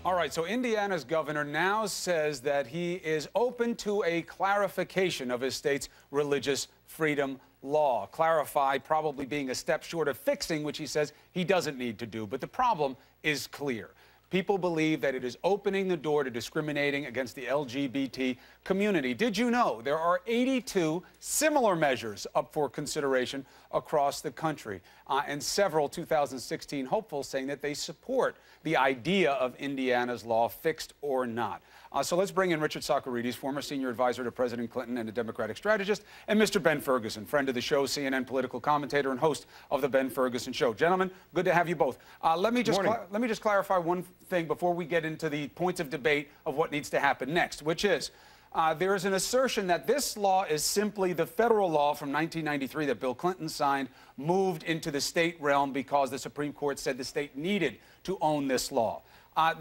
All right, so Indiana's governor now says that he is open to a clarification of his state's religious freedom law. Clarify probably being a step short of fixing, which he says he doesn't need to do. But the problem is clear. People believe that it is opening the door to discriminating against the LGBT community. Did you know there are 82 similar measures up for consideration across the country? And several 2016 hopefuls saying that they support the idea of Indiana's law, fixed or not. So let's bring in Richard Socarides, former senior advisor to President Clinton and a Democratic strategist, and Mr. Ben Ferguson, friend of the show, CNN political commentator and host of the Ben Ferguson Show. Gentlemen, good to have you both. Let me just clarify one thing before we get into the points of debate of what needs to happen next, which is there is an assertion that this law is simply the federal law from 1993 that Bill Clinton signed, moved into the state realm because the Supreme Court said the state needed to own this law.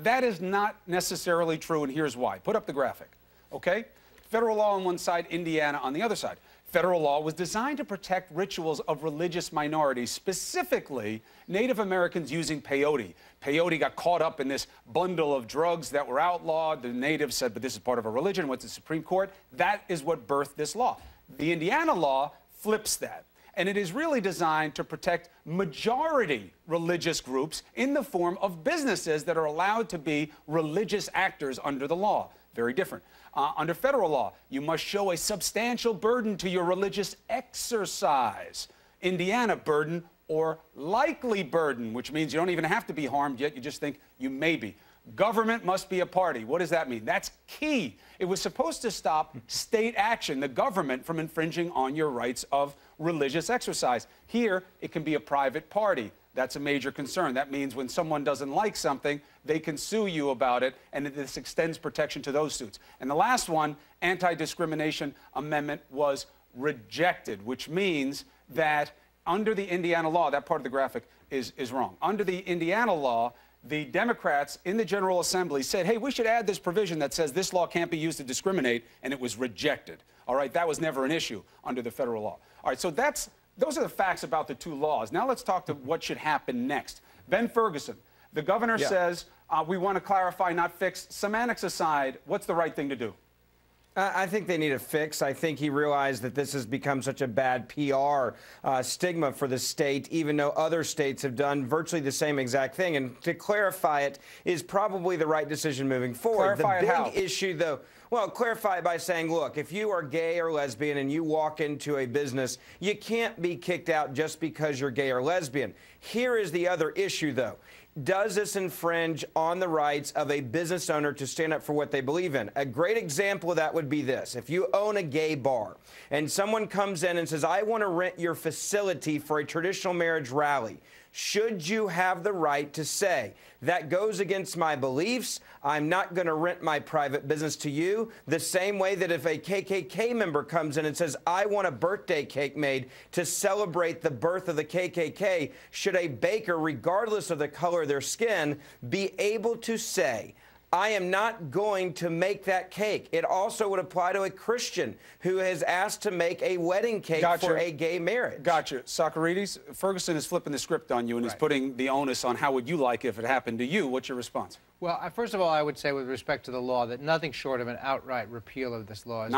That is not necessarily true, and here's why. Put up the graphic, okay? Federal law on one side, Indiana on the other side. Federal law was designed to protect rituals of religious minorities, specifically Native Americans using peyote. Peyote got caught up in this bundle of drugs that were outlawed. The natives said, but this is part of a religion. Went to the Supreme Court. That is what birthed this law. The Indiana law flips that. And it is really designed to protect majority religious groups in the form of businesses that are allowed to be religious actors under the law. Very different. Under federal law, you must show a substantial burden to your religious exercise. Indiana, burden or likely burden, which means you don't even have to be harmed yet. You just think you may be. Government must be a party. What does that mean? That's key. It was supposed to stop state action, the government, from infringing on your rights of religious exercise. Here, it can be a private party. That's a major concern. That means when someone doesn't like something, they can sue you about it, and this extends protection to those suits. And the last one, anti-discrimination amendment, was rejected, which means that under the Indiana law, that part of the graphic is wrong. Under the Indiana law, the Democrats in the General Assembly said, hey, we should add this provision that says this law can't be used to discriminate, and it was rejected. All right, that was never an issue under the federal law. All right, so those are the facts about the two laws. Now let's talk to what should happen next. Ben Ferguson, the governor says we want to clarify, not fix. Semantics aside, what's the right thing to do? I think they need a fix. I think he realized that this has become such a bad PR stigma for the state, even though other states have done virtually the same exact thing. And to clarify it is probably the right decision moving forward. Clarify the big issue, though, well, clarify it by saying, look, if you are gay or lesbian and you walk into a business, you can't be kicked out just because you're gay or lesbian. Here is the other issue, though. Does this infringe on the rights of a business owner to stand up for what they believe in? A great example of that would be this. If you own a gay bar and someone comes in and says, I want to rent your facility for a traditional marriage rally, should you have the right to say, that goes against my beliefs, I'm not going to rent my private business to you, the same way that if a KKK member comes in and says, I want a birthday cake made to celebrate the birth of the KKK, should a baker, regardless of the color of their skin, be able to say, I am not going to make that cake? It also would apply to a Christian who has asked to make a wedding cake for a gay marriage. Gotcha. Socarides, Ferguson is flipping the script on you, and he's putting the onus on how would you like if it happened to you. What's your response? Well, first of all, I would say with respect to the law that nothing short of an outright repeal of this law is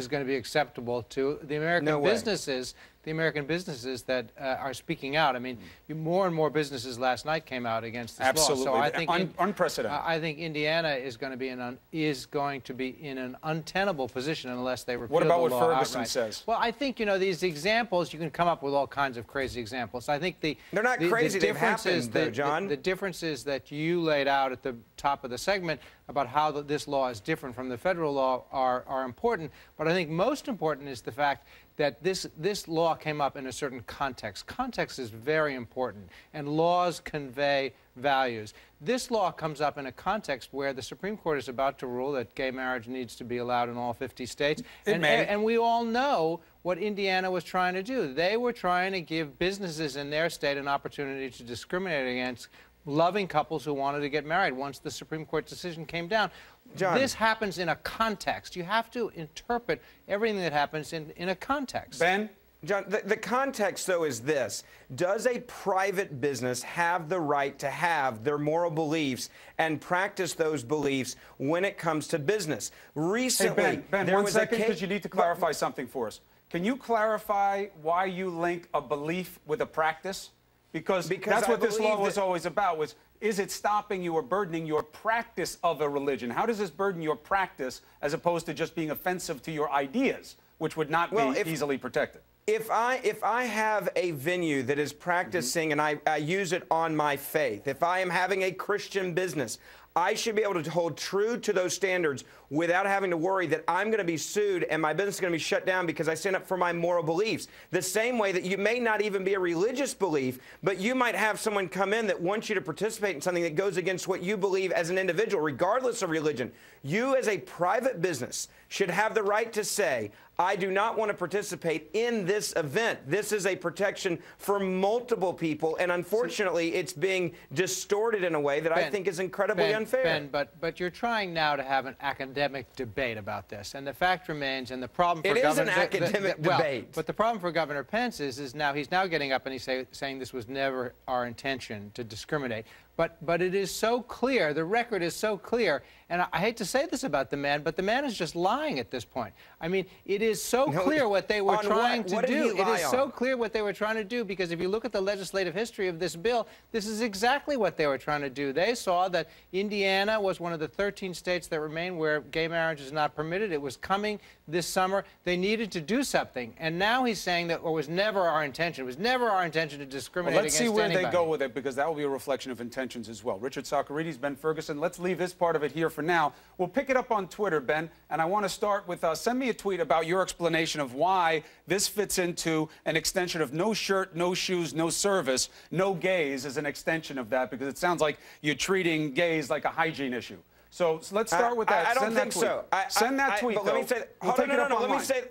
going to be acceptable to the American businesses. The American businesses that are speaking out. I mean, more and more businesses last night came out against this law. So I think unprecedented. I think Indiana is going to be in an untenable position unless they repeal the law. What about what Ferguson says? Well, I think these examples, you can come up with all kinds of crazy examples. I think they're not crazy. They've happened, though, John. The differences that you laid out at the top of the segment about how this law is different from the federal law are important. But I think most important is the fact that this law came up in a certain context. Context is very important, and laws convey values. This law comes up in a context where the Supreme Court is about to rule that gay marriage needs to be allowed in all 50 states. And we all know what Indiana was trying to do. They were trying to give businesses in their state an opportunity to discriminate against loving couples who wanted to get married once the Supreme Court decision came down. John, this happens in a context. You have to interpret everything that happens in a context. Ben, John, the context, though, is this. Does a private business have the right to have their moral beliefs and practice those beliefs when it comes to business? Recently, hey, Ben, there one was second, a case... because you need to clarify something for us. Can you clarify why you link a belief with a practice? Because that's what this law was always about, was is it stopping you or burdening your practice of a religion? How does this burden your practice as opposed to just being offensive to your ideas, which would not be easily protected? If I have a venue that is practicing and I use it on my faith, if I am having a Christian business, I should be able to hold true to those standards without having to worry that I'm going to be sued and my business is going to be shut down because I stand up for my moral beliefs. The same way that you may not even be a religious belief, but you might have someone come in that wants you to participate in something that goes against what you believe as an individual, regardless of religion. You as a private business should have the right to say, I do not want to participate in this event. This is a protection for multiple people, and unfortunately, it's being distorted in a way that I think is incredibly unfair. Ben, but you're trying now to have an academic debate about this, and the fact remains, and the problem for It is an academic debate. But the problem for Governor Pence is now he's now getting up and he's saying this was never our intention to discriminate. But it is so clear, the record is so clear, and I hate to say this about the man, but the man is just lying at this point. I mean, it is so clear what they were trying to do. It is so clear what they were trying to do, because if you look at the legislative history of this bill, this is exactly what they were trying to do. They saw that Indiana was one of the 13 states that remain where gay marriage is not permitted. It was coming this summer. They needed to do something. And now he's saying that it was never our intention. It was never our intention to discriminate against anybody. Let's see where they go with it, because that will be a reflection of intentions as well. Richard Socarides, Ben Ferguson, let's leave this part of it here for now. We'll pick it up on Twitter, Ben, and I want to start with send me a tweet about your explanation of why this fits into an extension of no shirt, no shoes, no service, no gays as an extension of that, because it sounds like you're treating gays like a hygiene issue. So let's start with that. I don't think so. Send that tweet, but let me say, let me say...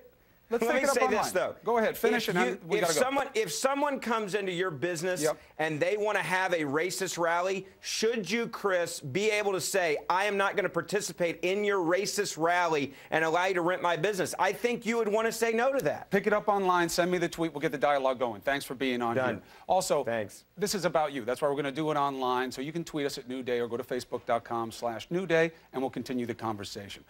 Let me say this, though. Go ahead, finish it. If someone comes into your business and they want to have a racist rally, should you, Chris, be able to say, I am not going to participate in your racist rally and allow you to rent my business? I think you would want to say no to that. Pick it up online. Send me the tweet. We'll get the dialogue going. Thanks for being on here. Also, this is about you. That's why we're going to do it online. So you can tweet us at New Day or go to facebook.com/New Day, and we'll continue the conversation.